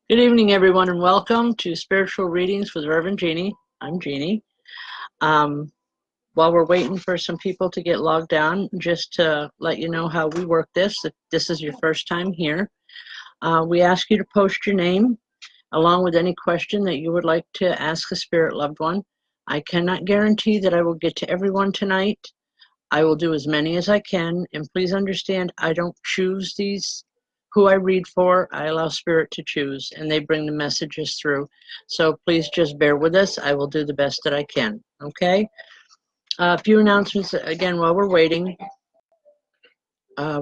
Good evening, everyone, and welcome to Spiritual Readings with Rev Jeanne. I'm Jeannie. While we're waiting for some people to get logged on, just to let you know how we work this, if this is your first time here, we ask you to post your name along with any question that you would like to ask a spirit loved one. I cannot guarantee that I will get to everyone tonight. I will do as many as I can, and please understand I don't choose who I read for. I allow Spirit to choose, and they bring the messages through. So please just bear with us. I will do the best that I can, okay? A few announcements, again, while we're waiting.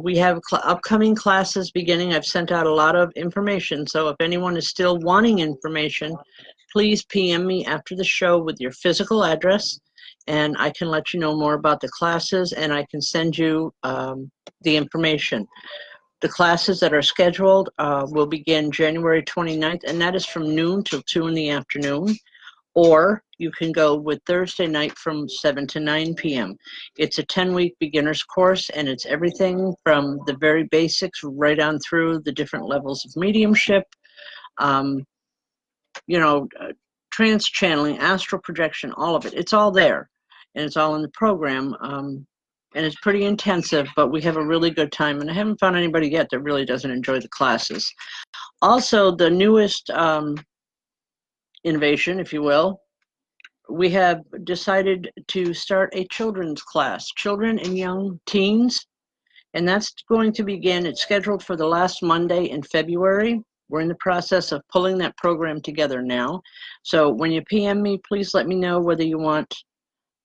We have upcoming classes beginning. I've sent out a lot of information, so if anyone is still wanting information, please PM me after the show with your physical address, and I can let you know more about the classes, and I can send you the information. The classes that are scheduled will begin January 29th, and that is from noon till 2 in the afternoon. Or you can go with Thursday night from 7 to 9 p.m. It's a 10-week beginner's course, and it's everything from the very basics right on through the different levels of mediumship, trance channeling, astral projection, all of it. It's all there, and it's all in the program. And it's pretty intensive, but we have a really good time. And I haven't found anybody yet that really doesn't enjoy the classes. Also, the newest innovation, if you will, we have decided to start a children's class, children and young teens. And that's going to begin, it's scheduled for the last Monday in February. We're in the process of pulling that program together now. So when you PM me, please let me know whether you want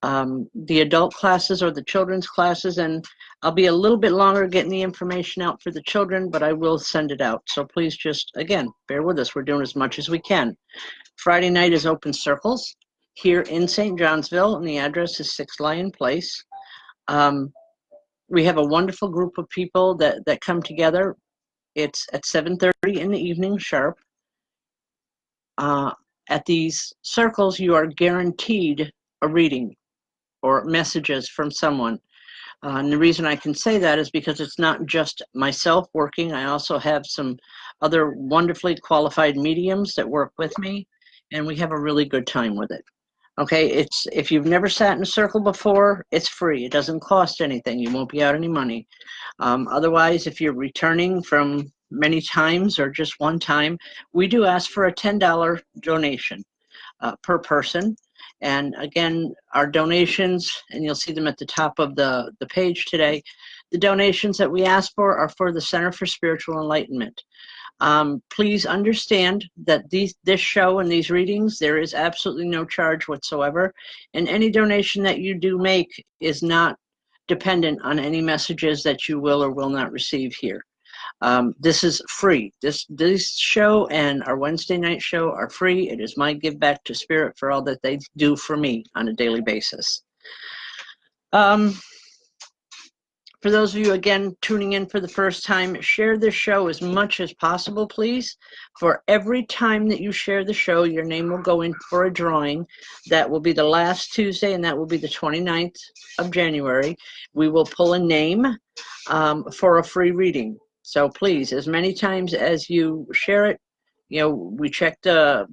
the adult classes or the children's classes, and I'll be a little bit longer getting the information out for the children, but I will send it out. So please just, again, bear with us. We're doing as much as we can. Friday night is Open Circles here in St. Johnsville, and the address is 6 Lion Place. We have a wonderful group of people that come together. It's at 7:30 in the evening sharp. At these circles, you are guaranteed a reading or messages from someone. And the reason I can say that is because it's not just myself working. I also have some other wonderfully qualified mediums that work with me, and we have a really good time with it. Okay, if you've never sat in a circle before, it's free. It doesn't cost anything. You won't be out any money. Otherwise, if you're returning from many times or just one time, we do ask for a $10 donation per person. And again, our donations, and you'll see them at the top of the page today, the donations that we ask for are for the Center for Spiritual Enlightenment. Please understand that this show and these readings, there is absolutely no charge whatsoever. And any donation that you do make is not dependent on any messages that you will or will not receive here. This is free. This show and our Wednesday night show are free. It is my give back to Spirit for all that they do for me on a daily basis. For those of you, again, tuning in for the first time, share this show as much as possible, please. For every time that you share the show, your name will go in for a drawing. That will be the last Tuesday, and that will be the 29th of January. We will pull a name for a free reading. So please, as many times as you share it, we check the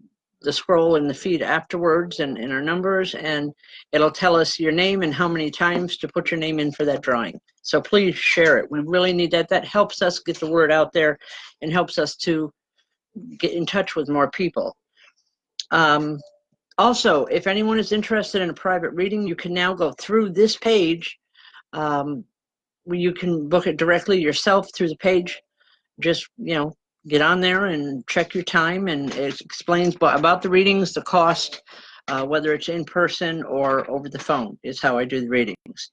scroll in the feed afterwards and in our numbers, and it'll tell us your name and how many times to put your name in for that drawing. So please share it. We really need that. That helps us get the word out there and helps us to get in touch with more people. Also, if anyone is interested in a private reading, you can now go through this page where you can book it directly yourself through the page. Just, get on there and check your time, and it explains about the readings, the cost, whether it's in person or over the phone is how I do the readings.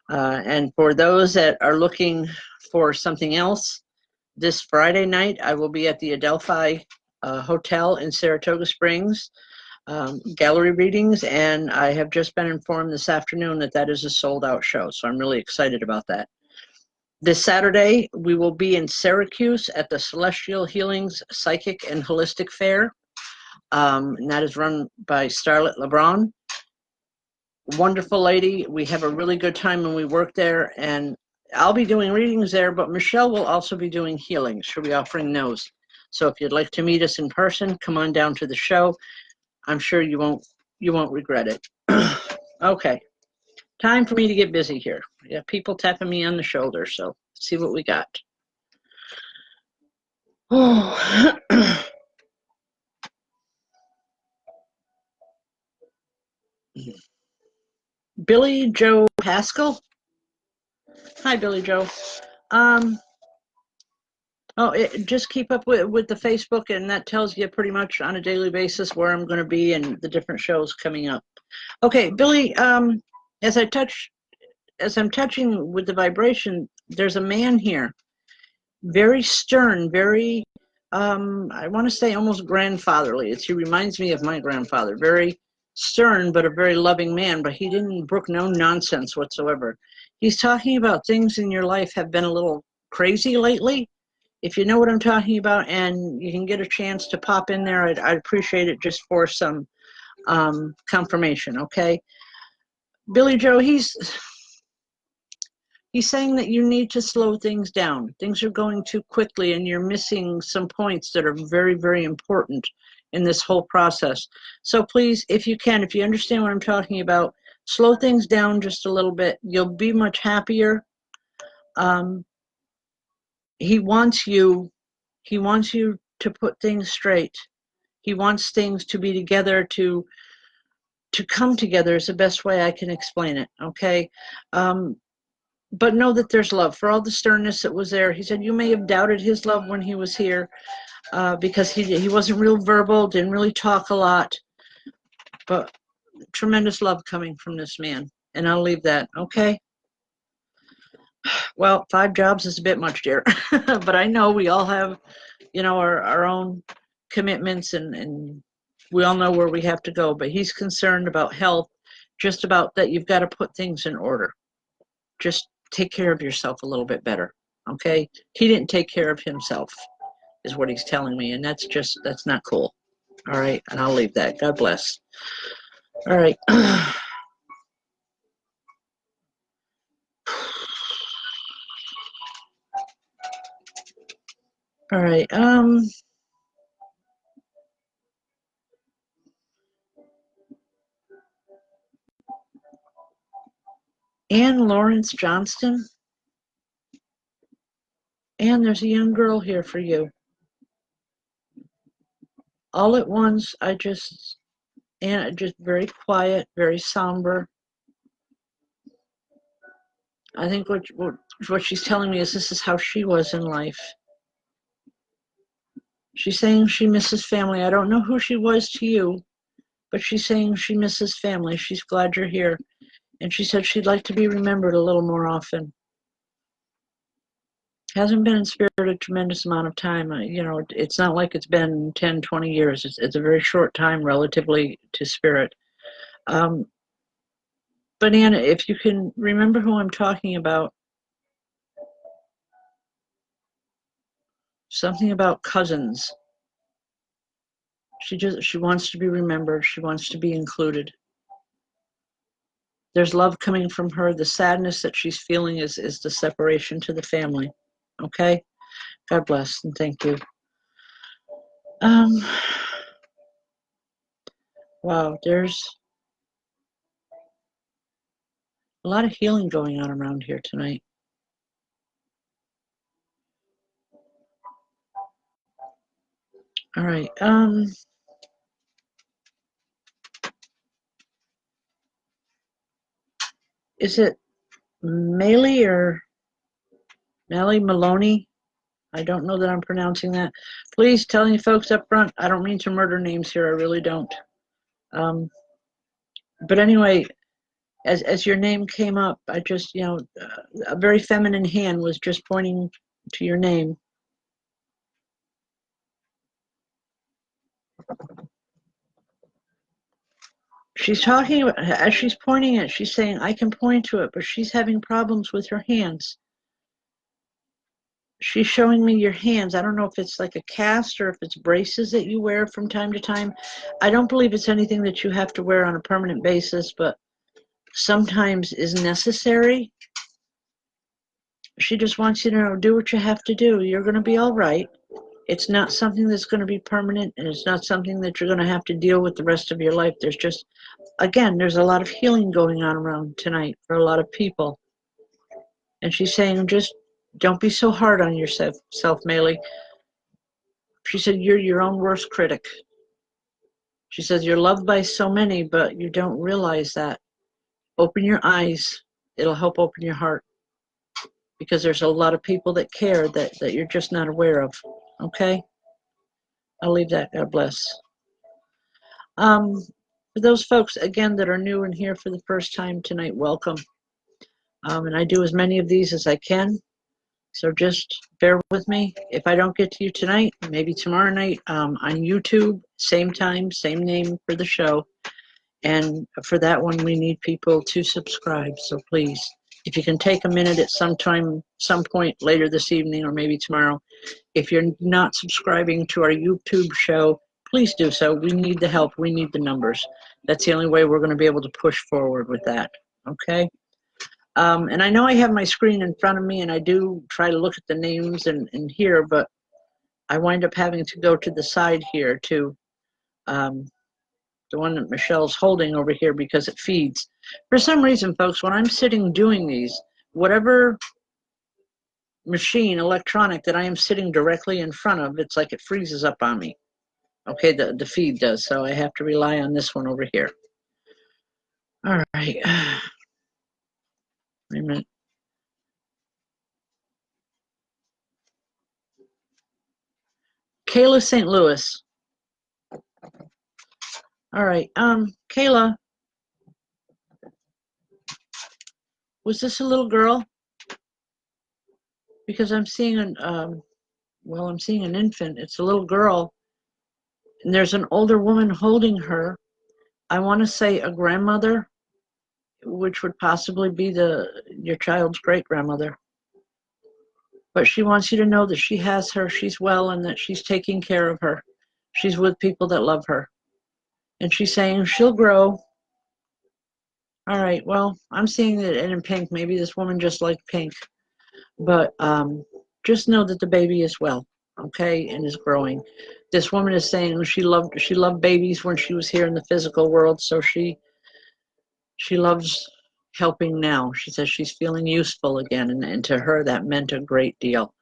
And for those that are looking for something else, this Friday night I will be at the Adelphi Hotel in Saratoga Springs, gallery readings, and I have just been informed this afternoon that is a sold-out show, so I'm really excited about that. This Saturday, we will be in Syracuse at the Celestial Healings Psychic and Holistic Fair. And that is run by Starlet LeBron. Wonderful lady. We have a really good time when we work there. And I'll be doing readings there, but Michelle will also be doing healings. She'll be offering those. So if you'd like to meet us in person, come on down to the show. I'm sure you won't regret it. Okay, time for me to get busy here. I got people tapping me on the shoulder, so let's see what we got. Oh. Billy Joe Haskell. Hi, Billy Joe. Just keep up with the Facebook, and that tells you pretty much on a daily basis where I'm going to be and the different shows coming up. Okay, Billy. As I'm touching with the vibration, there's a man here, very stern, very, I want to say almost grandfatherly. He reminds me of my grandfather. Very stern, but a very loving man. But he didn't brook no nonsense whatsoever. He's talking about things in your life have been a little crazy lately. If you know what I'm talking about and you can get a chance to pop in there, I'd appreciate it just for some confirmation, okay? Billy Joe, he's saying that you need to slow things down. Things are going too quickly and you're missing some points that are very, very important in this whole process. So please, if you can, if you understand what I'm talking about, slow things down just a little bit. You'll be much happier. He wants you to put things straight. He wants things to be together, to come together is the best way I can explain it, okay? But know that there's love. For all the sternness that was there, he said you may have doubted his love when he was here because he wasn't real verbal, didn't really talk a lot, but tremendous love coming from this man. And I'll leave that, okay? Well, 5 jobs is a bit much, dear. But I know we all have, our own commitments and we all know where we have to go. But he's concerned about health, just about that you've got to put things in order. Just take care of yourself a little bit better, okay? He didn't take care of himself, is what he's telling me, and that's not cool. All right, and I'll leave that. God bless. All right. All right. Ann Lawrence Johnston. Ann, there's a young girl here for you. All at once, just very quiet, very somber. I think what she's telling me is this is how she was in life. She's saying she misses family. I don't know who she was to you, but she's saying she misses family. She's glad you're here. And she said she'd like to be remembered a little more often. Hasn't been in spirit a tremendous amount of time. It's not like it's been 10, 20 years. It's a very short time relatively to spirit. But Anna, if you can remember who I'm talking about, something about cousins. She wants to be remembered. She wants to be included. There's love coming from her. The sadness that she's feeling is the separation to the family. Okay? God bless and thank you. Wow, there's a lot of healing going on around here tonight. All right. Is it Maley Maloney? I don't know that I'm pronouncing that. Please tell any folks up front, I don't mean to murder names here. I really don't. But anyway, as your name came up, I just, a very feminine hand was just pointing to your name. She's talking about, as she's pointing it, she's saying, I can point to it, but she's having problems with her hands. She's showing me your hands. I don't know if it's like a cast or if it's braces that you wear from time to time. I don't believe it's anything that you have to wear on a permanent basis, but sometimes is necessary. She just wants you to know, do what you have to do. You're going to be all right. It's not something that's going to be permanent, and it's not something that you're going to have to deal with the rest of your life. There's just, again, there's a lot of healing going on around tonight for a lot of people. And she's saying, just don't be so hard on yourself, Maylee. She said, you're your own worst critic. She says, you're loved by so many, but you don't realize that. Open your eyes. It'll help open your heart. Because there's a lot of people that care that you're just not aware of. Okay? I'll leave that. God bless. For those folks, again, that are new and here for the first time tonight, welcome. And I do as many of these as I can. So just bear with me. If I don't get to you tonight, maybe tomorrow night on YouTube, same time, same name for the show. And for that one, we need people to subscribe. So please, if you can take a minute at some point later this evening or maybe tomorrow, if you're not subscribing to our YouTube show, please do so. We need the help. We need the numbers. That's the only way we're going to be able to push forward with that. Okay? And I know I have my screen in front of me, and I do try to look at the names and here, but I wind up having to go to the side here to the one that Michelle's holding over here because it feeds. For some reason, folks, when I'm sitting doing these, whatever machine, electronic, that I am sitting directly in front of, it's like it freezes up on me. Okay, the feed does, so I have to rely on this one over here. All right. Wait a minute. Kayla St. Louis. All right. Kayla, was this a little girl? Because I'm seeing I'm seeing an infant. It's a little girl, and there's an older woman holding her. I want to say a grandmother, which would possibly be your child's great-grandmother. But she wants you to know that she has her, she's well, and that she's taking care of her. She's with people that love her. And she's saying she'll grow. All right, well, I'm seeing it in pink. Maybe this woman just liked pink. But just know that the baby is well, okay, and is growing. This woman is saying she loved babies when she was here in the physical world, so she loves helping now. She says she's feeling useful again, and to her that meant a great deal.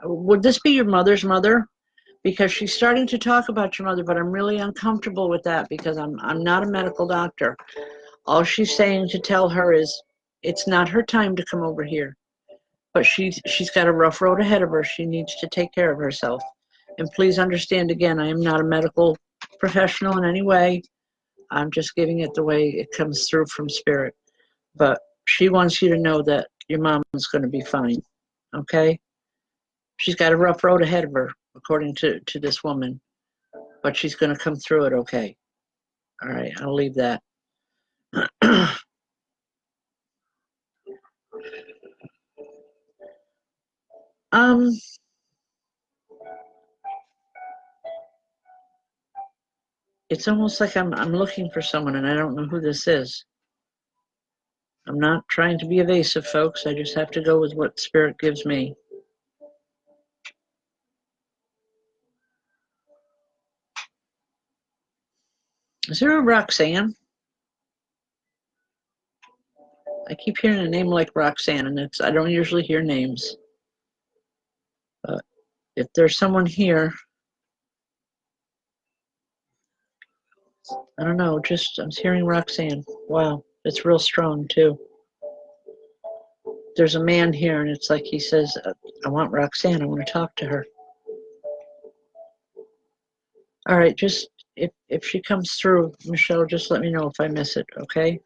Would this be your mother's mother? Because she's starting to talk about your mother, but I'm really uncomfortable with that because I'm not a medical doctor. All she's saying to tell her is it's not her time to come over here. But she's got a rough road ahead of her. She needs to take care of herself. And please understand, again, I am not a medical professional in any way. I'm just giving it the way it comes through from spirit. But she wants you to know that your mom is going to be fine, okay? She's got a rough road ahead of her, according to this woman. But she's going to come through it okay. All right, I'll leave that. It's almost like I'm looking for someone and I don't know who this is. I'm not trying to be evasive, folks. I just have to go with what Spirit gives me. Is there a Roxanne? I keep hearing a name like Roxanne, and I don't usually hear names. But if there's someone here, I don't know, I'm hearing Roxanne. Wow, it's real strong, too. There's a man here, and it's like he says, I want Roxanne, I want to talk to her. All right, just, if she comes through, Michelle, just let me know if I miss it, okay?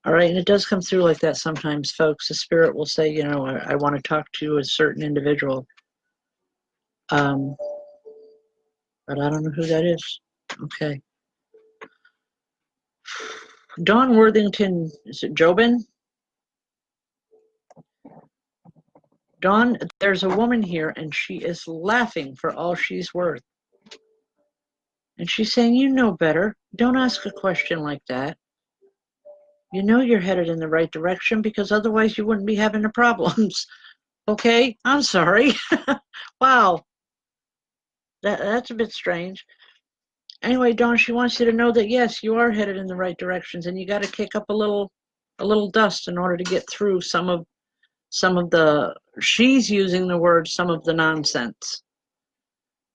All right, and it does come through like that sometimes, folks. The Spirit will say, I want to talk to a certain individual. But I don't know who that is. Okay. Dawn Worthington, is it Jobin? Dawn, there's a woman here, and she is laughing for all she's worth. And she's saying, you know better. Don't ask a question like that. You know you're headed in the right direction because otherwise you wouldn't be having the problems. Okay, I'm sorry. Wow, that's a bit strange. Anyway, Dawn, she wants you to know that yes, you are headed in the right directions, and you got to kick up a little dust in order to get through some of the. She's using the word some of the nonsense,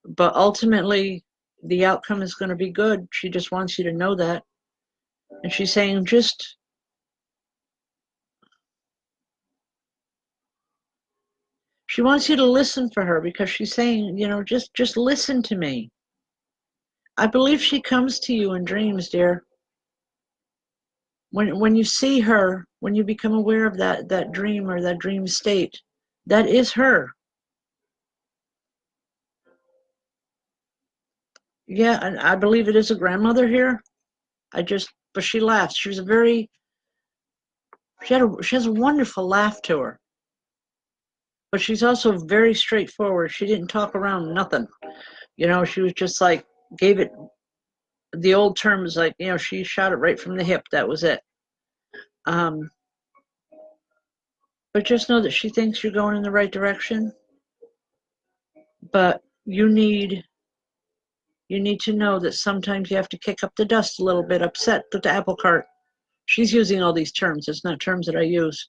but ultimately, the outcome is going to be good. She just wants you to know that, and she's saying just. She wants you to listen for her because she's saying, you know, just listen to me. I believe she comes to you in dreams, dear. When you see her, when you become aware of that dream or that dream state, that is her. Yeah, and I believe it is a grandmother here. But she laughs. She was a very, she has a wonderful laugh to her. But she's also very straightforward. She didn't talk around nothing. You know, she was just like, gave it, the old term is like, you know, she shot it right from the hip. That was it. Um, but just know that she thinks you're going in the right direction. But you need to know that sometimes you have to kick up the dust a little bit, upset with the apple cart. She's using all these terms. It's not terms that I use.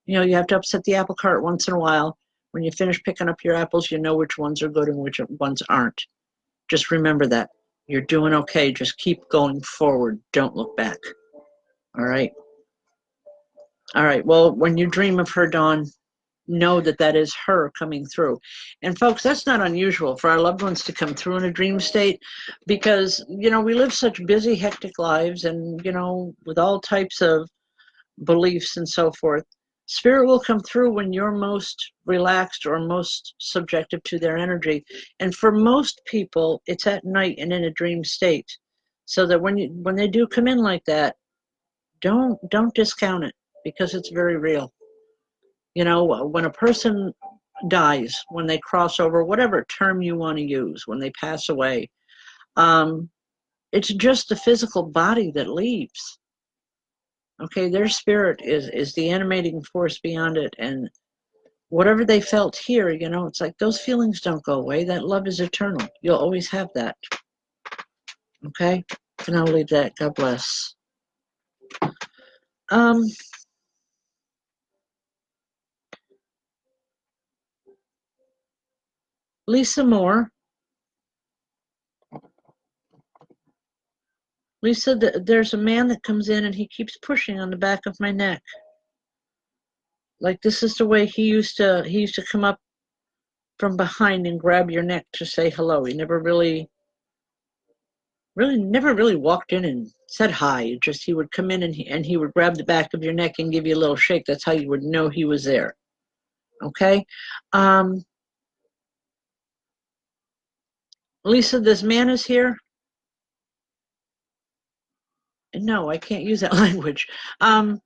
You know, you have to upset the apple cart once in a while. When you finish picking up your apples, you know which ones are good and which ones aren't. Just remember that. You're doing okay. Just keep going forward. Don't look back. All right. All right. Well, when you dream of her, Dawn, know that that is her coming through. And folks, that's not unusual for our loved ones to come through in a dream state because, you know, we live such busy, hectic lives and, you know, with all types of beliefs and so forth. Spirit will come through when you're most relaxed or most subjective to their energy. And for most people, it's at night and in a dream state. So that when they do come in like that, don't discount it because it's very real. You know, when a person dies, when they cross over, whatever term you want to use, when they pass away, um, it's just the physical body that leaves. Okay, their spirit is the animating force beyond it, and whatever they felt here, you know, it's like those feelings don't go away. That love is eternal. You'll always have that. Okay, and I'll leave that. God bless. Um, Lisa Moore. Lisa, there's a man that comes in and he keeps pushing on the back of my neck. Like this is the way he used to come up from behind and grab your neck to say hello. He never never really walked in and said hi. Just he would come in and he would grab the back of your neck and give you a little shake. That's how you would know he was there. Okay? Um, Lisa, this man is here. No, I can't use that language. The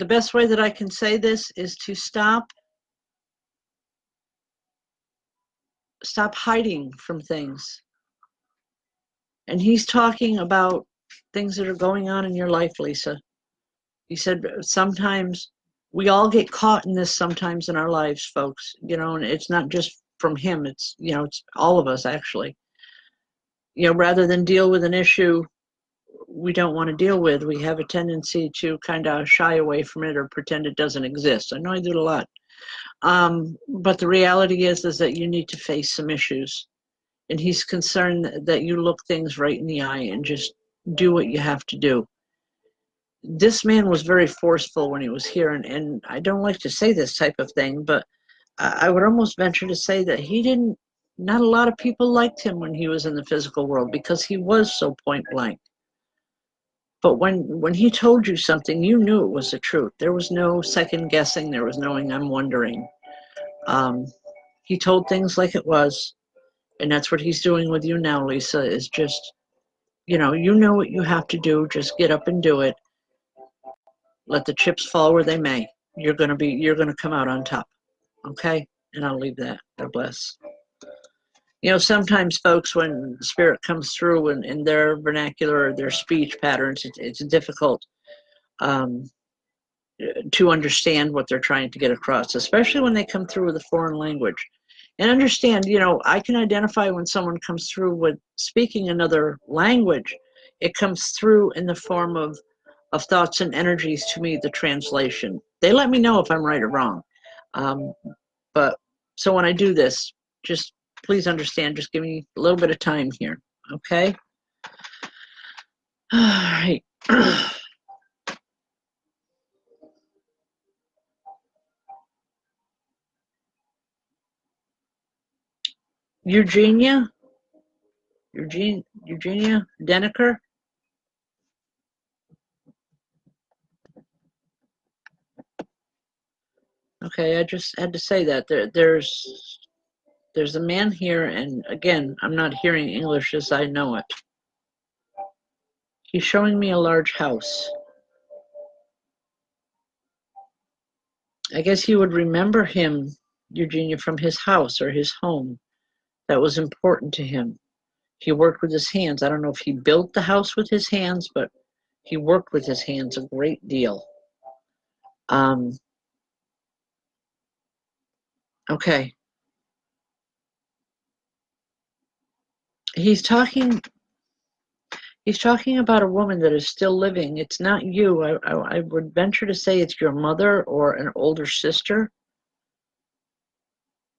best way that I can say this is to stop hiding from things. And he's talking about things that are going on in your life, Lisa. He said sometimes we all get caught in this sometimes in our lives, folks, you know, and it's not just from him, it's, you know, it's all of us actually. You know, rather than deal with an issue we don't want to deal with, we have a tendency to kind of shy away from it or pretend it doesn't exist. I know I do it a lot. But the reality is that you need to face some issues. And he's concerned that you look things right in the eye and just do what you have to do. This man was very forceful when he was here, and I don't like to say this type of thing, but I would almost venture to say that not a lot of people liked him when he was in the physical world because he was so point blank. But when he told you something, you knew it was the truth. There was no second guessing. There was knowing, I'm wondering. Um, he told things like it was, and that's what he's doing with you now, Lisa, is just, you know what you have to do. Just get up and do it. Let the chips fall where they may. You're gonna come out on top. Okay? And I'll leave that. God bless. You know, sometimes folks, when spirit comes through in their vernacular or their speech patterns, it's difficult. Um, to understand what they're trying to get across, especially when they come through with a foreign language. And understand, I can identify when someone comes through with speaking another language. It comes through in the form of thoughts and energies to me, the translation. They let me know if I'm right or wrong. But so when I do this, just please understand, just give me a little bit of time here, okay? All right. Eugenia Deniker. Okay, I just had to say that. There's a man here, and again, I'm not hearing English as I know it. He's showing me a large house. I guess you would remember him, Eugenia, from his house or his home. That was important to him. He worked with his hands. I don't know if he built the house with his hands, but he worked with his hands a great deal. Okay. He's talking about a woman that is still living. It's not you. I would venture to say it's your mother or an older sister.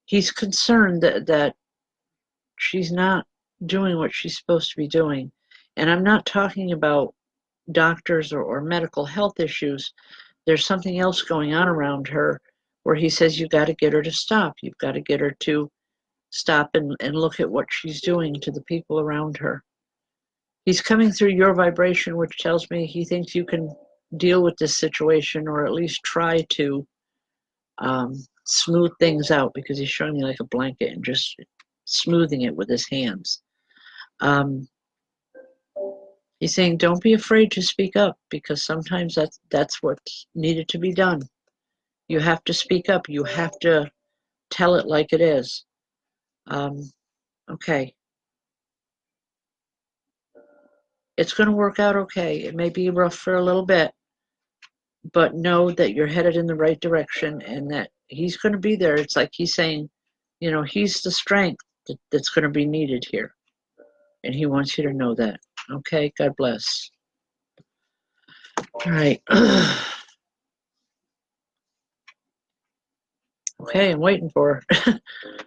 He's concerned that she's not doing what she's supposed to be doing. And I'm not talking about doctors or medical health issues. There's something else going on around her where he says you've got to get her to stop. You've got to get her to stop and look at what she's doing to the people around her. He's coming through your vibration, which tells me he thinks you can deal with this situation or at least try to smooth things out, because he's showing me like a blanket and just smoothing it with his hands. He's saying, don't be afraid to speak up, because sometimes that's what's needed to be done. You have to speak up. You have to tell it like it is. Okay. It's going to work out okay. It may be rough for a little bit, but know that you're headed in the right direction and that he's going to be there. It's like he's saying, he's the strength that's going to be needed here. And he wants you to know that. Okay, God bless. All right. Okay, I'm waiting for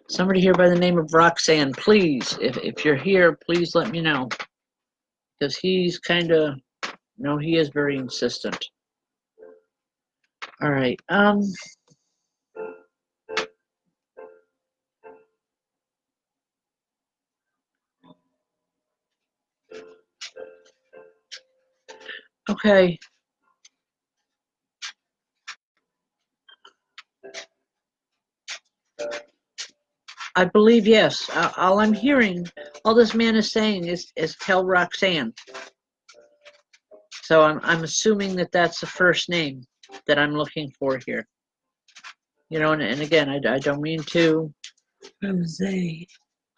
somebody here by the name of Roxanne. Please, if you're here, please let me know. Because he's kind of, no, he is very insistent. All right. Okay. I believe, yes. All I'm hearing, all this man is saying is tell Roxanne. So I'm assuming that that's the first name that I'm looking for here. And again, I don't mean to. Rosé.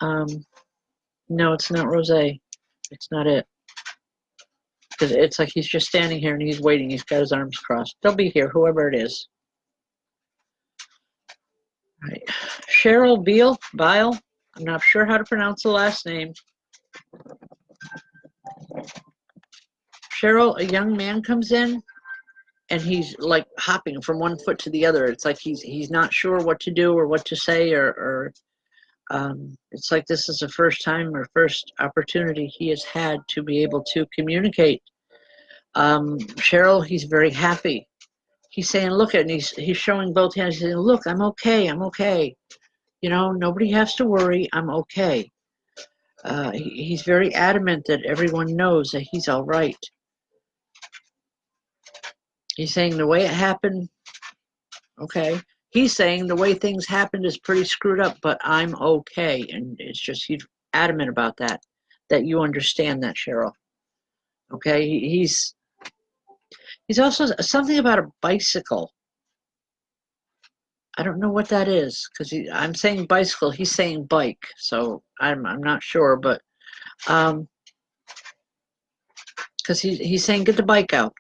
No, it's not Rosé. It's not it. Because it's like he's just standing here and he's waiting. He's got his arms crossed. They'll be here, whoever it is. All right. Cheryl Beale. I'm not sure how to pronounce the last name. Cheryl, a young man comes in and he's like hopping from one foot to the other. It's like he's not sure what to do or what to say, or it's like this is the first time or first opportunity he has had to be able to communicate. Cheryl, he's very happy. He's saying, look at, and he's showing both hands. He's saying, look, I'm okay. Nobody has to worry. I'm okay. He's very adamant that everyone knows that he's all right. He's saying the way it happened, okay. He's saying the way things happened is pretty screwed up, but I'm okay. And it's just, he's adamant about that you understand that, Cheryl. Okay, he's also something about a bicycle. I don't know what that is, because I'm saying bicycle, he's saying bike, so I'm not sure, but because he's saying get the bike out.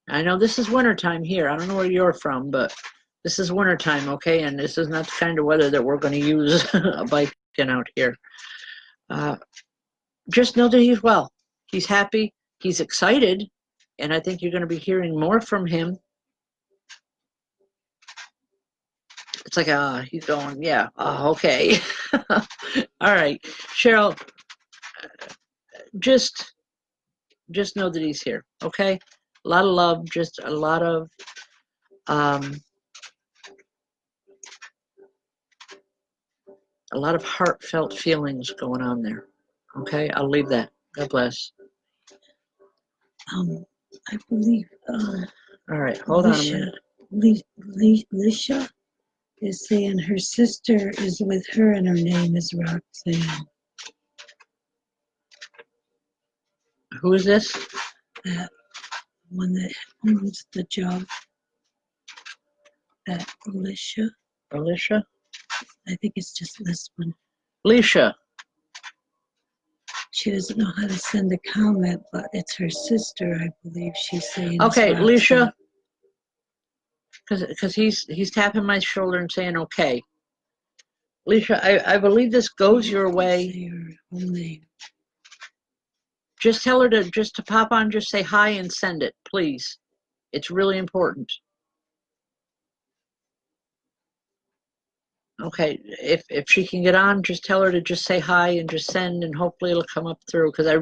I know this is wintertime here. I don't know where you're from, but this is wintertime, okay? And this is not the kind of weather that we're going to use a biking out here. Just know that he's well. He's happy. He's excited. And I think you're going to be hearing more from him. It's like, he's going, yeah, okay. All right. Cheryl, just know that he's here, okay? A lot of love, just a lot of heartfelt feelings going on there. Okay, I'll leave that. God bless. I believe. All right, hold on a minute. Lisha is saying her sister is with her and her name is Roxanne. Who is this? That one that owns the job. That Alicia. Alicia? I think it's just this one. Alicia. She doesn't know how to send a comment, but it's her sister, I believe she's saying. Okay, Alicia. Because he's tapping my shoulder and saying okay. Alicia, I believe this goes your way. Say her whole name. Just tell her to pop on, just say hi and send it, please. It's really important. Okay, if she can get on, just tell her to just say hi and just send, and hopefully it'll come up through, because I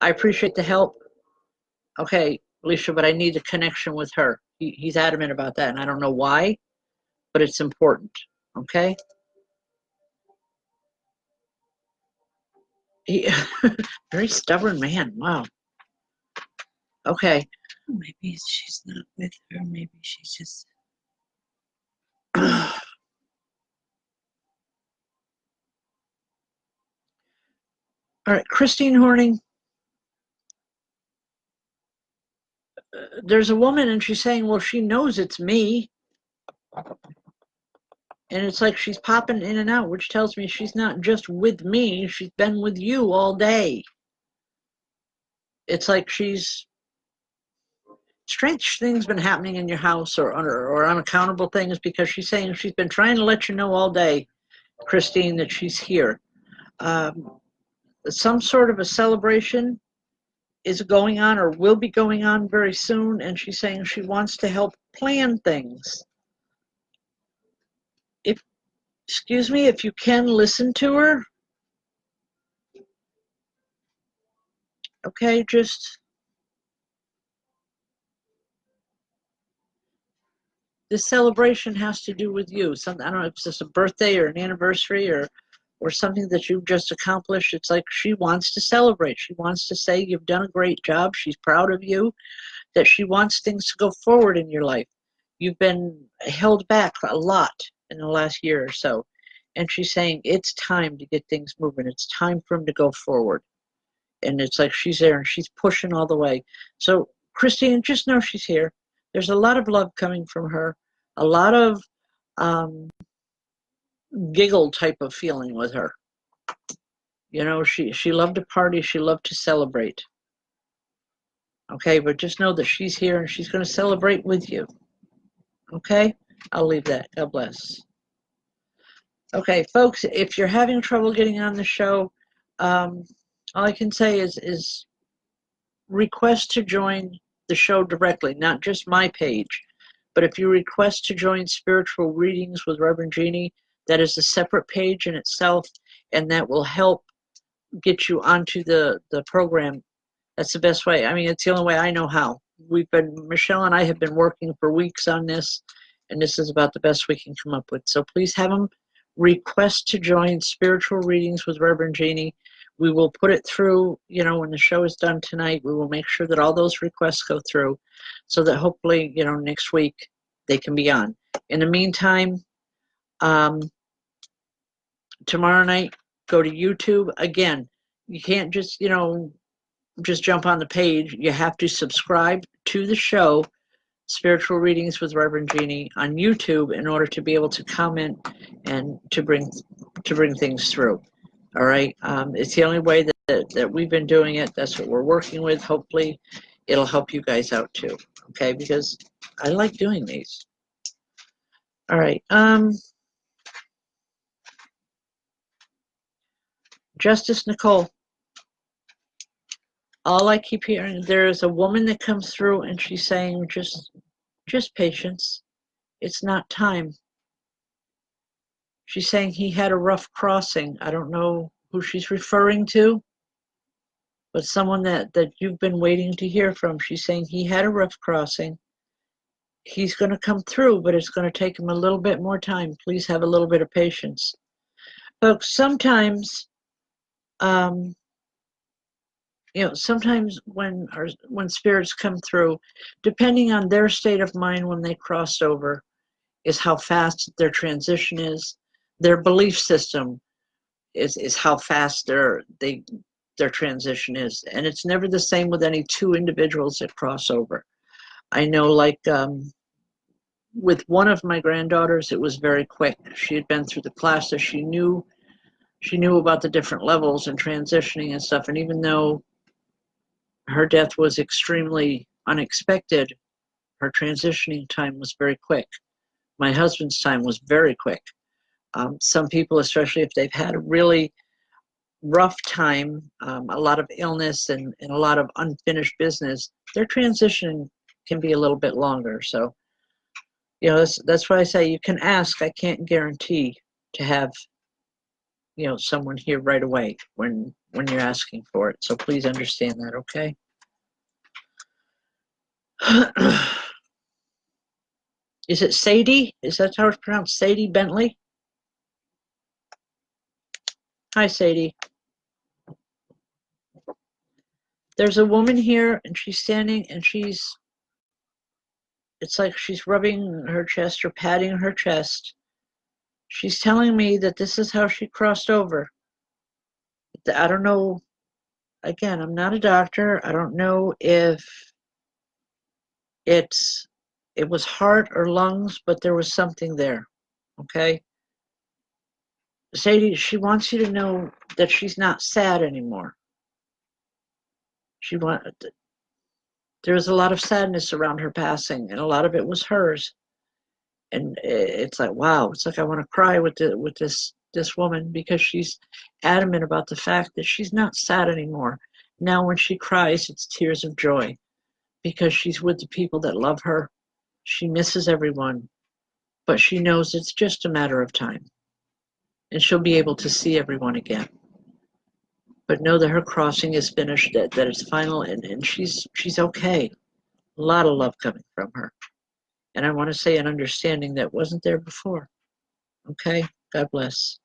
appreciate the help. Okay, Alicia, but I need a connection with her. He's adamant about that, and I don't know why, but it's important, okay? Very stubborn man, wow. Okay. Maybe she's not with her, maybe she's just... All right, Christine Horning. There's a woman and she's saying, well, she knows it's me. And it's like she's popping in and out, which tells me she's not just with me, she's been with you all day. It's like strange things been happening in your house or unaccountable things, because she's saying she's been trying to let you know all day, Christine, that she's here. Some sort of a celebration is going on or will be going on very soon, and she's saying she wants to help plan things. Excuse me, if you can listen to her. Okay, just this celebration has to do with you. I don't know if it's just a birthday or an anniversary or something that you've just accomplished. It's like she wants to celebrate. She wants to say you've done a great job. She's proud of you, that she wants things to go forward in your life. You've been held back a lot in the last year or so. And she's saying it's time to get things moving. It's time for him to go forward. And it's like she's there and she's pushing all the way. So, Christine, just know she's here. There's a lot of love coming from her, a lot of giggle type of feeling with her. You know, she loved to party, she loved to celebrate. Okay, but just know that she's here and she's going to celebrate with you. Okay, I'll leave that. God bless. Okay, folks, if you're having trouble getting on the show, all I can say is request to join the show directly, not just my page. But if you request to join Spiritual Readings with Rev Jeanne, that is a separate page in itself, and that will help get you onto the program. That's the best way. I mean, it's the only way I know how. Michelle and I have been working for weeks on this, and this is about the best we can come up with. So please have them request to join Spiritual Readings with Rev Jeanne. We will put it through, you know, when the show is done tonight. We will make sure that all those requests go through so that hopefully, you know, next week they can be on. In the meantime, tomorrow night, go to YouTube. Again, you can't just, you know, just jump on the page. You have to subscribe to the show, Spiritual Readings with Rev Jeanne, on YouTube in order to be able to comment and to bring things through. All right, it's the only way that we've been doing it. That's what we're working with. Hopefully, it'll help you guys out too, okay? Because I like doing these. All right. Justice Nicole. All I keep hearing, there's a woman that comes through and she's saying, just patience. It's not time. She's saying he had a rough crossing. I don't know who she's referring to, but someone that you've been waiting to hear from. She's saying he had a rough crossing. He's going to come through, but it's going to take him a little bit more time. Please have a little bit of patience. Folks, sometimes, sometimes when spirits come through, depending on their state of mind when they crossed over, is how fast their transition is. Their belief system is how fast their transition is. And it's never the same with any two individuals that cross over. I know, like, with one of my granddaughters, it was very quick. She had been through the classes. She knew about the different levels and transitioning and stuff. And even though her death was extremely unexpected, her transitioning time was very quick. My husband's time was very quick. Some people, especially if they've had a really rough time, a lot of illness and a lot of unfinished business, their transition can be a little bit longer. So, that's why I say you can ask. I can't guarantee to have, someone here right away when you're asking for it. So please understand that, okay? Is it Sadie? Is that how it's pronounced? Sadie Bentley? Hi, Sadie. There's a woman here, and she's standing, and it's like she's rubbing her chest or patting her chest. She's telling me that this is how she crossed over. I don't know. Again, I'm not a doctor. I don't know if it was heart or lungs, but there was something there. Okay? Sadie, she wants you to know that she's not sad anymore. There was a lot of sadness around her passing, and a lot of it was hers. And it's like, wow, it's like I want to cry with this woman, because she's adamant about the fact that she's not sad anymore. Now when she cries, it's tears of joy, because she's with the people that love her. She misses everyone, but she knows it's just a matter of time, and she'll be able to see everyone again. But know that her crossing is finished, that it's final, and she's okay. A lot of love coming from her. And I want to say an understanding that wasn't there before. Okay? God bless.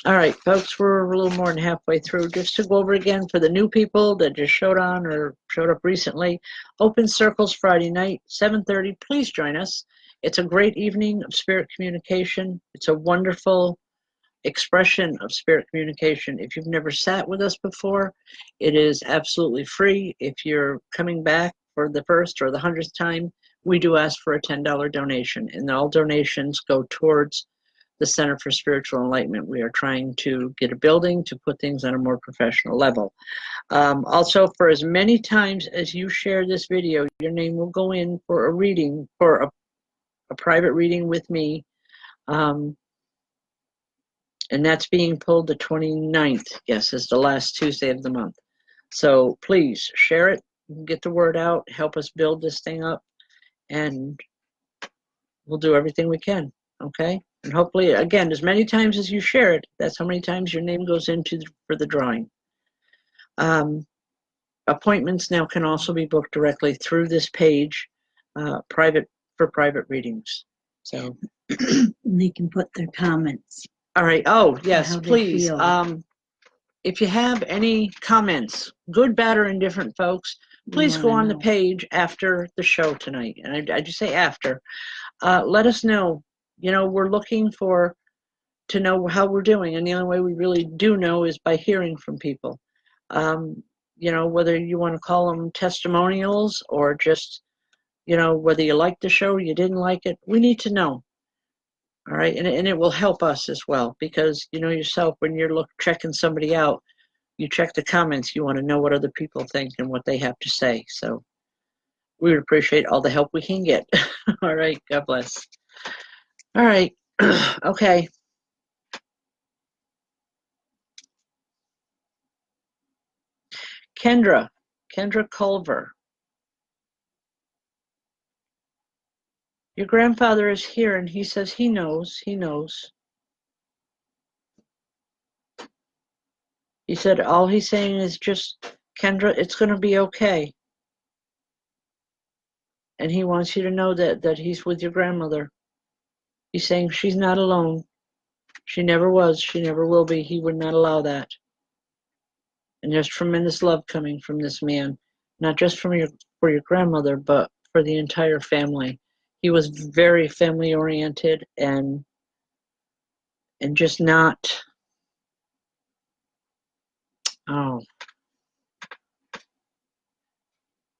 All right, folks, we're a little more than halfway through. Just to go over again for the new people that just showed on or showed up recently, Open Circles Friday night, 7:30. Please join us. It's a great evening of spirit communication. It's a wonderful expression of spirit communication. If you've never sat with us before, it is absolutely free. If you're coming back for the first or the 100th time, we do ask for a $10 donation, and all donations go towards the Center for Spiritual Enlightenment. We are trying to get a building to put things on a more professional level. Also, for as many times as you share this video, your name will go in for a reading, for a private reading with me. And that's being pulled the 29th, yes, is the last Tuesday of the month. So please share it, get the word out, help us build this thing up, and we'll do everything we can, okay? And hopefully, again, as many times as you share it, that's how many times your name goes into for the drawing. Appointments now can also be booked directly through this page, for private readings. So they can put their comments. All right. Oh, yes, please. If you have any comments, good, bad, or indifferent, folks, please go on the page after the show tonight. And I just say after. Let us know. We're looking to know how we're doing. And the only way we really do know is by hearing from people. Whether you want to call them testimonials or just, whether you liked the show or you didn't like it, we need to know. All right, and it will help us as well, because yourself, when you're checking somebody out, you check the comments, you want to know what other people think and what they have to say. So we would appreciate all the help we can get. All right. God bless. All right. Okay. Kendra Culver. Your grandfather is here and he says he knows. He knows. He said all he's saying is just, Kendra, it's going to be okay. And he wants you to know that he's with your grandmother. He's saying she's not alone. She never was. She never will be. He would not allow that. And there's tremendous love coming from this man, not just for your grandmother, but for the entire family. He was very family oriented and just not. Oh,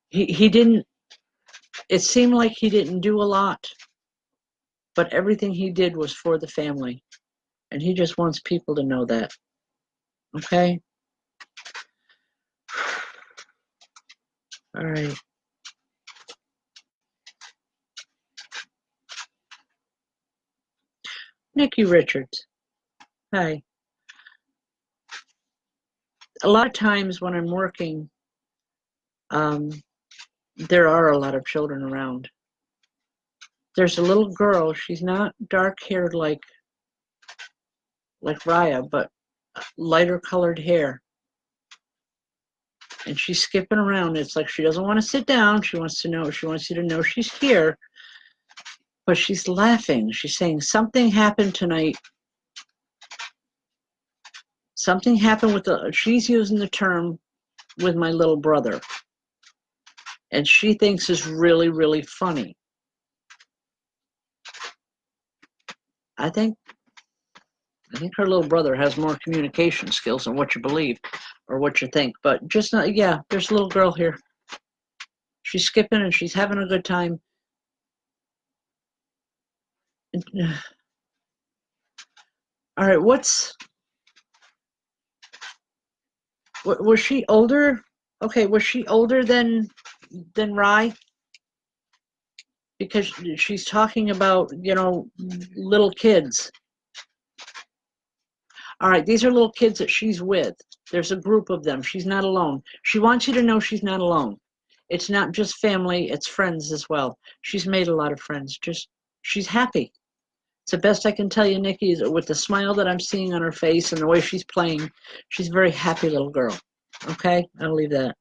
he didn't. It seemed like he didn't do a lot, but everything he did was for the family, and he just wants people to know that. Okay. All right. Nikki Richards. Hi. A lot of times when I'm working, there are a lot of children around. There's a little girl. She's not dark-haired like Raya, but lighter colored hair. And she's skipping around. It's like she doesn't want to sit down. She wants you to know she's here. But she's laughing. She's saying, something happened tonight. Something happened she's using the term with my little brother. And she thinks is really, really funny. I think her little brother has more communication skills than what you believe or what you think. But just not, yeah, there's a little girl here. She's skipping and she's having a good time. All right, was she older? Okay, was she older than Rye? Because she's talking about, little kids. All right, these are little kids that she's with. There's a group of them. She's not alone. She wants you to know she's not alone. It's not just family, it's friends as well. She's made a lot of friends. She's happy. It's the best I can tell you, Nikki, is with the smile that I'm seeing on her face and the way she's playing, she's a very happy little girl. Okay, I'll leave that.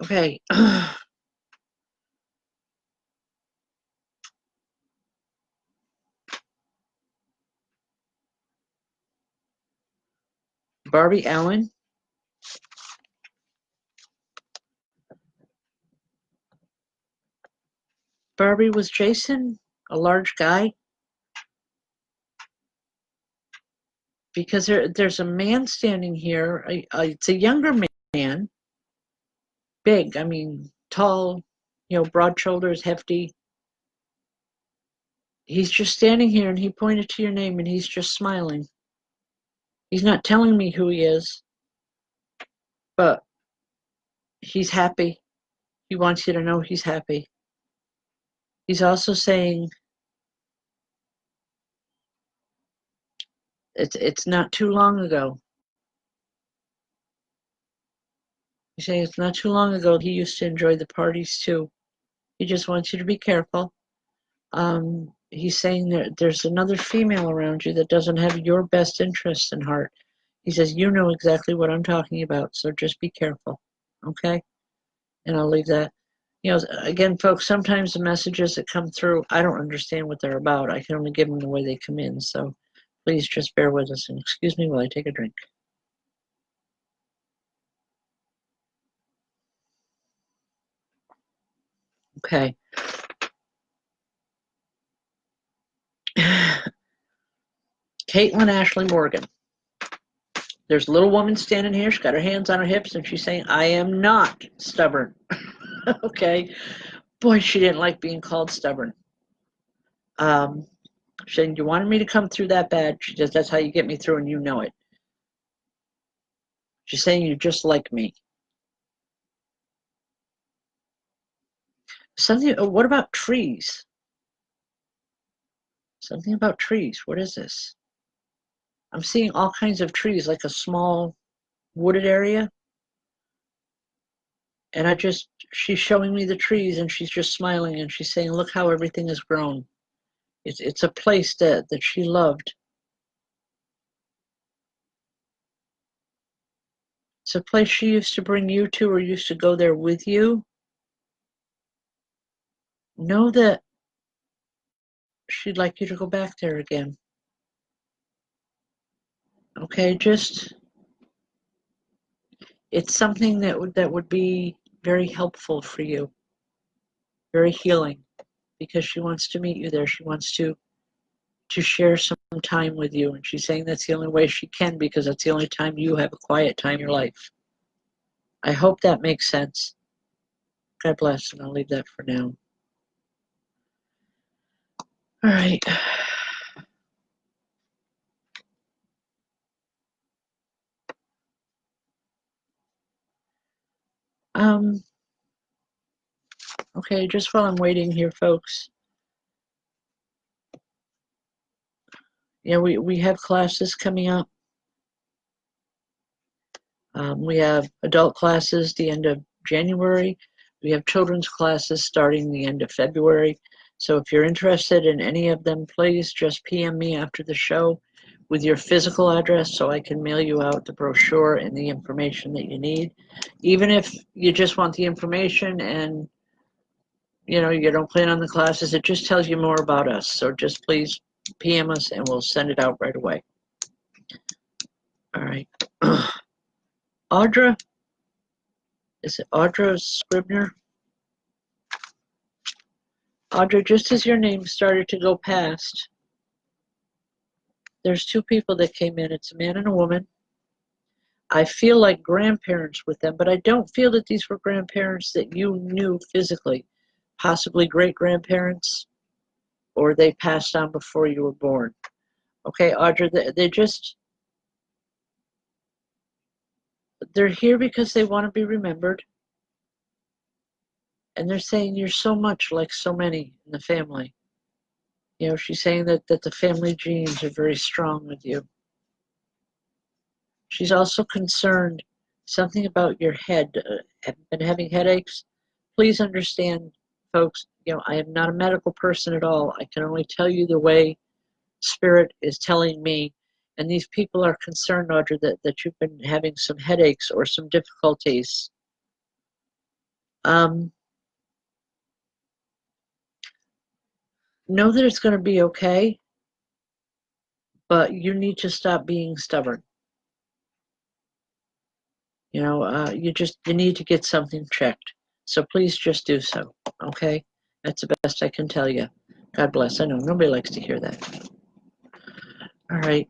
Okay. Barbie Allen. Barbie, was Jason a large guy? Because there's a man standing here. It's a younger man, big. I mean, tall, broad shoulders, hefty. He's just standing here, and he pointed to your name, and he's just smiling. He's not telling me who he is, but he's happy. He wants you to know he's happy. He's also saying it's not too long ago. He's saying it's not too long ago he used to enjoy the parties too. He just wants you to be careful. He's saying there's another female around you that doesn't have your best interests in heart. He says, you know exactly what I'm talking about, so just be careful. Okay? And I'll leave that. Again, folks, sometimes the messages that come through, I don't understand what they're about. I can only give them the way they come in. So please just bear with us and excuse me while I take a drink. Okay. Caitlin Ashley Morgan. There's a little woman standing here. She's got her hands on her hips, and she's saying, I am not stubborn. Okay. Boy, she didn't like being called stubborn. She's saying, you wanted me to come through that bad. She says, that's how you get me through, and you know it. She's saying, you're just like me. Something, what about trees? Something about trees. What is this? I'm seeing all kinds of trees, like a small wooded area. And she's showing me the trees, and she's just smiling, and she's saying, look how everything has grown. It's a place that she loved. It's a place she used to bring you to, or used to go there with you. Know that she'd like you to go back there again. Okay, it's something that would be very helpful for you, very healing, because she wants to meet you there. She wants to share some time with you, and she's saying that's the only way she can, because that's the only time you have a quiet time in your life. I hope that makes sense. God bless, and I'll leave that for now. All right. Okay, just while I'm waiting here, folks. Yeah, we have classes coming up. We have adult classes the end of January. We have children's classes starting the end of February. So if you're interested in any of them, please just PM me after the show with your physical address so I can mail you out the brochure and the information that you need. Even if you just want the information and you don't plan on the classes, it just tells you more about us. So just please PM us and we'll send it out right away. All right. Audra, is it Audra Scribner? Audra, just as your name started to go past, there's two people that came in. It's a man and a woman. I feel like grandparents with them, but I don't feel that these were grandparents that you knew physically. Possibly great-grandparents, or they passed on before you were born. Okay, Audra, they're here because they want to be remembered. And they're saying you're so much like so many in the family. She's saying that the family genes are very strong with you. She's also concerned something about your head. Have been having headaches? Please understand, folks, I am not a medical person at all. I can only tell you the way Spirit is telling me. And these people are concerned, Audrey, that you've been having some headaches or some difficulties. Know that it's going to be okay, but you need to stop being stubborn. You need to get something checked. So please just do so, okay? That's the best I can tell you. God bless. I know nobody likes to hear that. All right.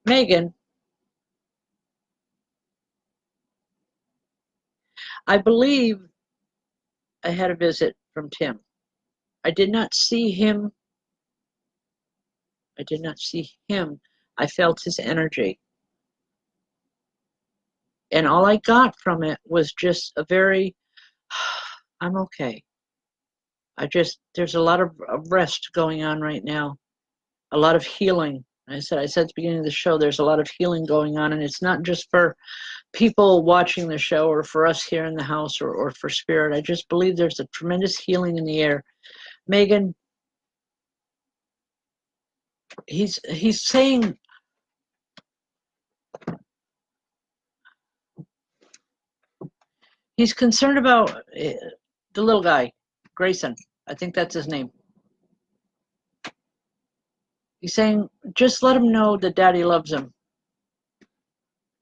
Megan, I believe I had a visit from Tim. I did not see him. I felt his energy. And all I got from it was just a very, I'm okay. There's a lot of rest going on right now, a lot of healing. I said at the beginning of the show, there's a lot of healing going on, and it's not just for people watching the show or for us here in the house or for Spirit. I just believe there's a tremendous healing in the air. Megan, he's saying, he's concerned about the little guy, Grayson. I think that's his name. He's saying, just let him know that Daddy loves him.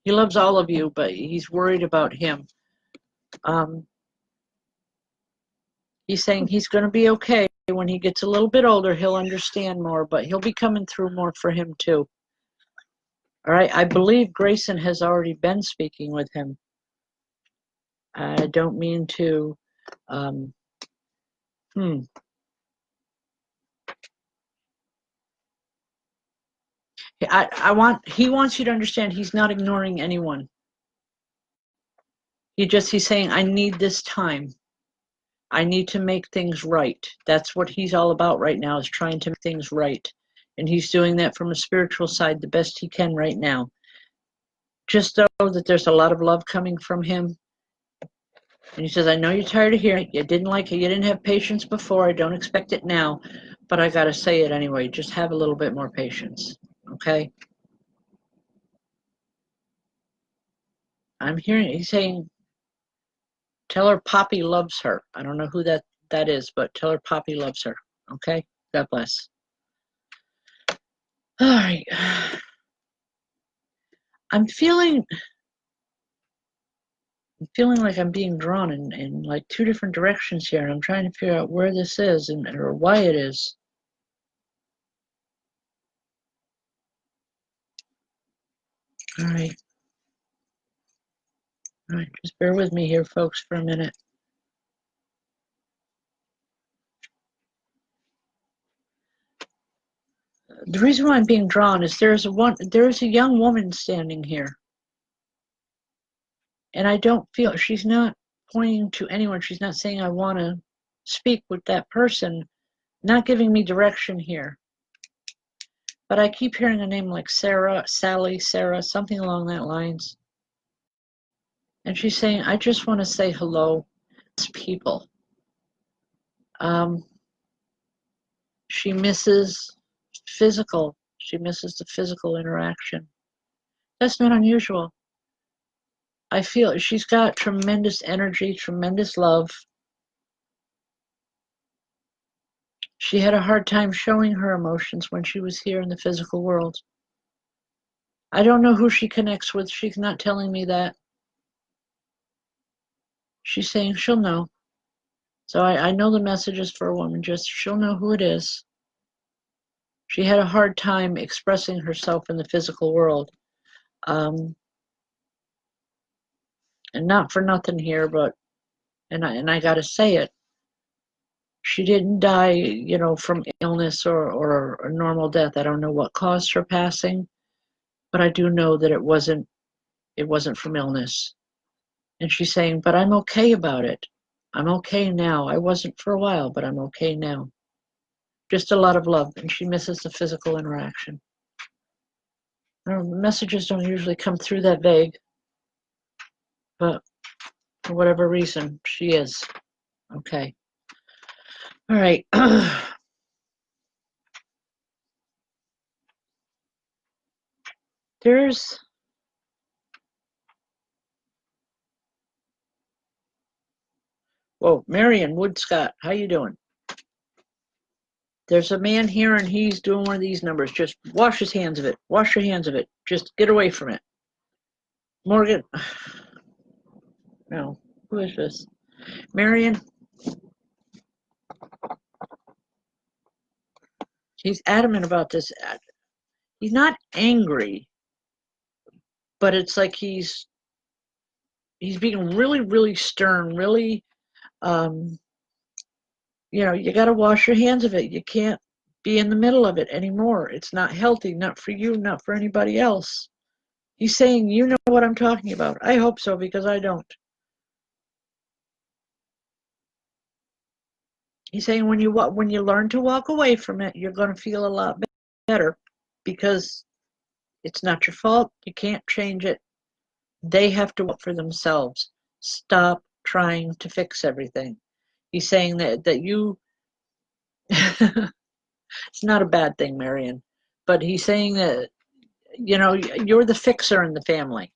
He loves all of you, but he's worried about him. He's saying he's going to be okay. When he gets a little bit older, he'll understand more, but he'll be coming through more for him too. All right, I believe Grayson has already been speaking with him. I don't mean to, he wants you to understand he's not ignoring anyone. He's saying, I need this time. I need to make things right. That's what he's all about right now, is trying to make things right. And he's doing that from a spiritual side the best he can right now. Just know that there's a lot of love coming from him. And he says, I know you're tired of hearing it. You didn't like it. You didn't have patience before. I don't expect it now. But I got to say it anyway. Just have a little bit more patience. Okay? I'm hearing, he's saying, tell her Poppy loves her. I don't know who that is, but tell her Poppy loves her. Okay? God bless. All right. I'm feeling like I'm being drawn in like two different directions here, and I'm trying to figure out where this is or why it is. All right. All right, just bear with me here, folks, for a minute. The reason why I'm being drawn is there's a young woman standing here, and I don't feel, she's not pointing to anyone. She's not saying I want to speak with that person, not giving me direction here. But I keep hearing a name like Sarah, Sally, Sarah, something along that lines. And she's saying, I just want to say hello to people. She misses she misses the physical interaction. That's not unusual. I feel she's got tremendous energy, tremendous love. She had a hard time showing her emotions when she was here in the physical world. I don't know who she connects with. She's not telling me that. She's saying she'll know. So I know the message is for a woman, just she'll know who it is. She had a hard time expressing herself in the physical world. And not for nothing here, but, and I gotta say it, she didn't die, from illness or a normal death. I don't know what caused her passing, but I do know that it wasn't from illness. And she's saying, but I'm okay about it. I'm okay now. I wasn't for a while, but I'm okay now. Just a lot of love, and she misses the physical interaction. Messages don't usually come through that vague, but for whatever reason, she is. Okay. All right. Whoa, Marion Woodscott, how you doing? There's a man here and he's doing one of these numbers. Just wash his hands of it. Wash your hands of it. Just get away from it. Morgan. No. Who is this? Marion. He's adamant about this. He's not angry, but it's like he's being really, really stern, really, you got to wash your hands of it. You can't be in the middle of it anymore. It's not healthy, not for you, not for anybody else. He's saying, you know what I'm talking about. I hope so, because I don't. He's saying when you learn to walk away from it, you're going to feel a lot better, because it's not your fault. You can't change it. They have to work for themselves. Stop trying to fix everything. He's saying that you it's not a bad thing, Marion, but he's saying that you're the fixer in the family,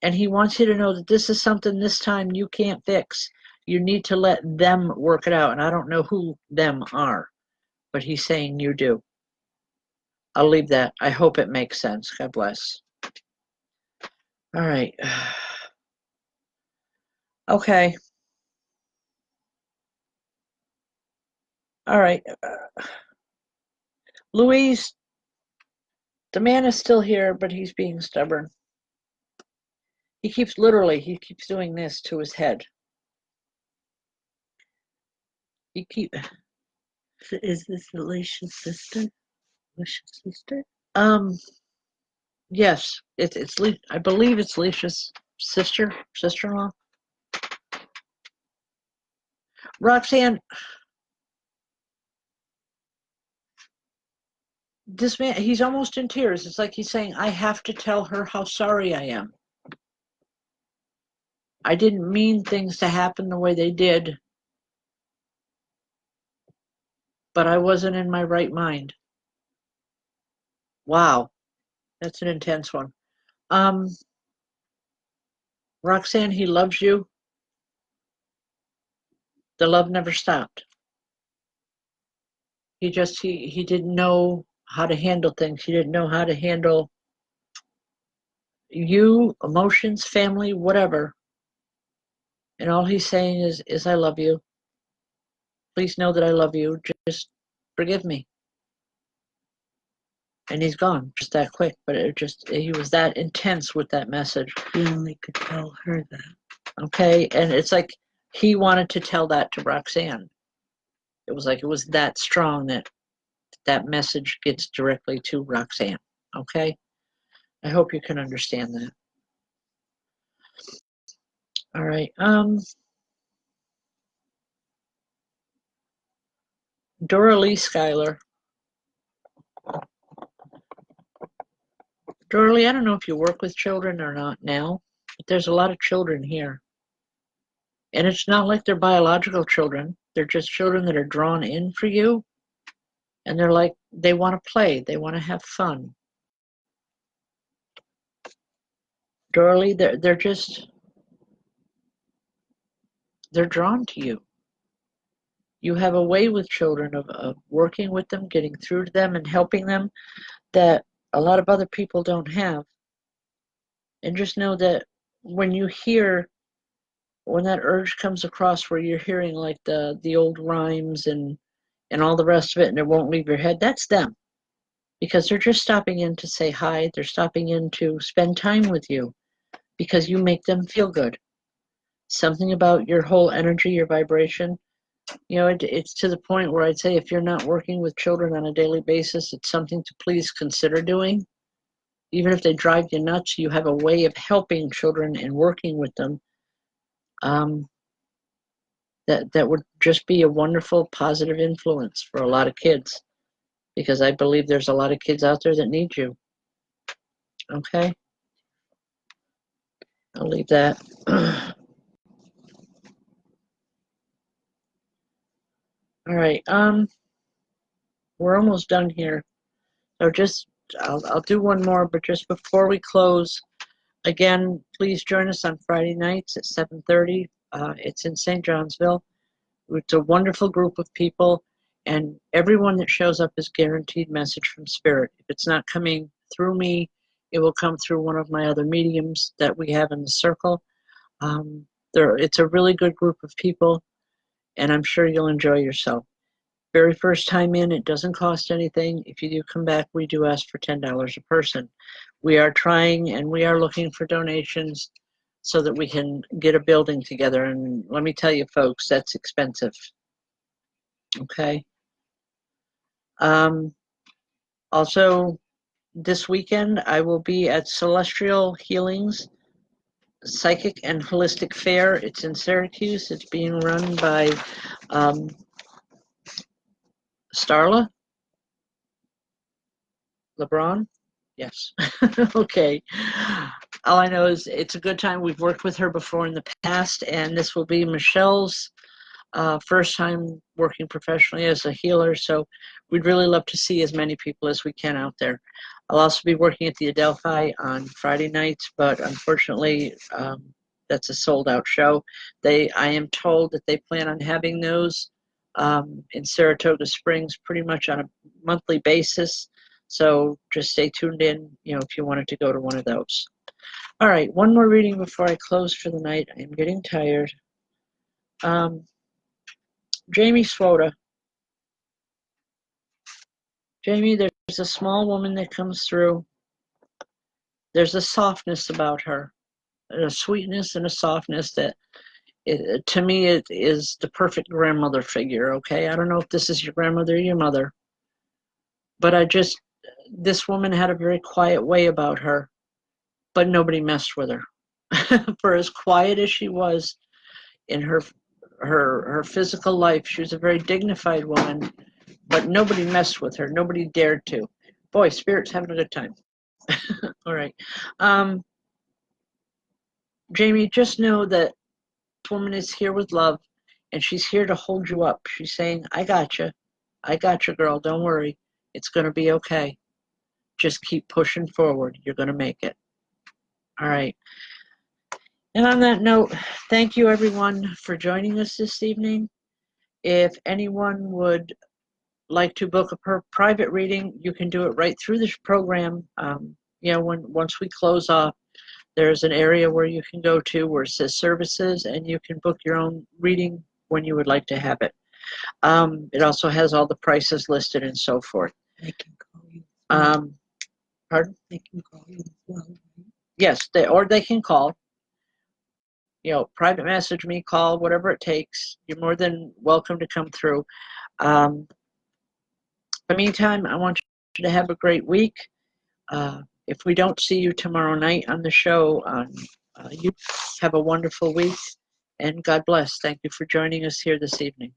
and he wants you to know that this is something this time you can't fix. You need to let them work it out, and I don't know who them are, but he's saying you do. I'll leave that. I hope it makes sense. God bless. All right. Okay. All right. Louise, The man is still here, but he's being stubborn. He keeps doing this to his head. Is this Alicia's sister? Alicia's sister? Yes, I believe it's Alicia's sister-in-law. Roxanne, this man, he's almost in tears. It's like he's saying, I have to tell her how sorry I am. I didn't mean things to happen the way they did, but I wasn't in my right mind. Wow, that's an intense one. Roxanne, he loves you. The love never stopped. He didn't know how to handle things. He didn't know how to handle you, emotions, family, whatever. And all he's saying is I love you. Please know that I love you. Just forgive me. And he's gone just that quick. But he was that intense with that message. He only could tell her that. Okay, and it's like he wanted to tell that to Roxanne. It was that strong that message gets directly to Roxanne. Okay? I hope you can understand that. All right. Dora Lee Schuyler. Dora Lee, I don't know if you work with children or not now, but there's a lot of children here. And it's not like they're biological children. They're just children that are drawn in for you. And they want to play. They want to have fun. Dora Lee, they're drawn to you. You have a way with children of working with them, getting through to them, and helping them that a lot of other people don't have. And just know that when that urge comes across where you're hearing like the old rhymes and all the rest of it, and it won't leave your head, that's them. Because they're just stopping in to say hi. They're stopping in to spend time with you because you make them feel good. Something about your whole energy, your vibration, it's to the point where I'd say if you're not working with children on a daily basis, it's something to please consider doing. Even if they drive you nuts, you have a way of helping children and working with them that would just be a wonderful, positive influence for a lot of kids. Because I believe there's a lot of kids out there that need you. Okay? I'll leave that. All right. We're almost done here. So I'll do one more, but just before we close, again, please join us on Friday nights at 7:30. It's in St. Johnsville. It's a wonderful group of people, and everyone that shows up is guaranteed message from Spirit. If it's not coming through me, it will come through one of my other mediums that we have in the circle. It's a really good group of people, and I'm sure you'll enjoy yourself. Very first time in, it doesn't cost anything. If you do come back, we do ask for $10 a person. We are trying and we are looking for donations so that we can get a building together. And let me tell you, folks, that's expensive. Okay. Also, this weekend, I will be at Celestial Healings Psychic and Holistic Fair. It's in Syracuse. It's being run by Starla LeBron. Yes. Okay. All I know is it's a good time. We've worked with her before in the past, and this will be Michelle's first time working professionally as a healer. So we'd really love to see as many people as we can out there. I'll also be working at the Adelphi on Friday nights, but unfortunately, that's a sold-out show. I am told that they plan on having those in Saratoga Springs pretty much on a monthly basis. So just stay tuned in, if you wanted to go to one of those. All right, one more reading before I close for the night. I'm getting tired. Jamie Swoda. Jamie, there's a small woman that comes through. There's a softness about her, a sweetness and a softness that, to me, it is the perfect grandmother figure, okay? I don't know if this is your grandmother or your mother, but this woman had a very quiet way about her, but nobody messed with her. For as quiet as she was in her physical life, she was a very dignified woman, but nobody messed with her. Nobody dared to. Boy, Spirit's having a good time. All right. Jamie, just know that this woman is here with love, and she's here to hold you up. She's saying, I got you. I got you, girl. Don't worry. It's going to be okay. Just keep pushing forward. You're going to make it. All right. And on that note, thank you, everyone, for joining us this evening. If anyone would like to book a private reading, you can do it right through this program. Once we close off, there's an area where you can go to where it says services, and you can book your own reading when you would like to have it. It also has all the prices listed and so forth. They can call you. Pardon? They can call you as well. Right? Yes, they can call. Private message me, call, whatever it takes. You're more than welcome to come through. In the meantime, I want you to have a great week. If we don't see you tomorrow night on the show, you have a wonderful week, and God bless. Thank you for joining us here this evening.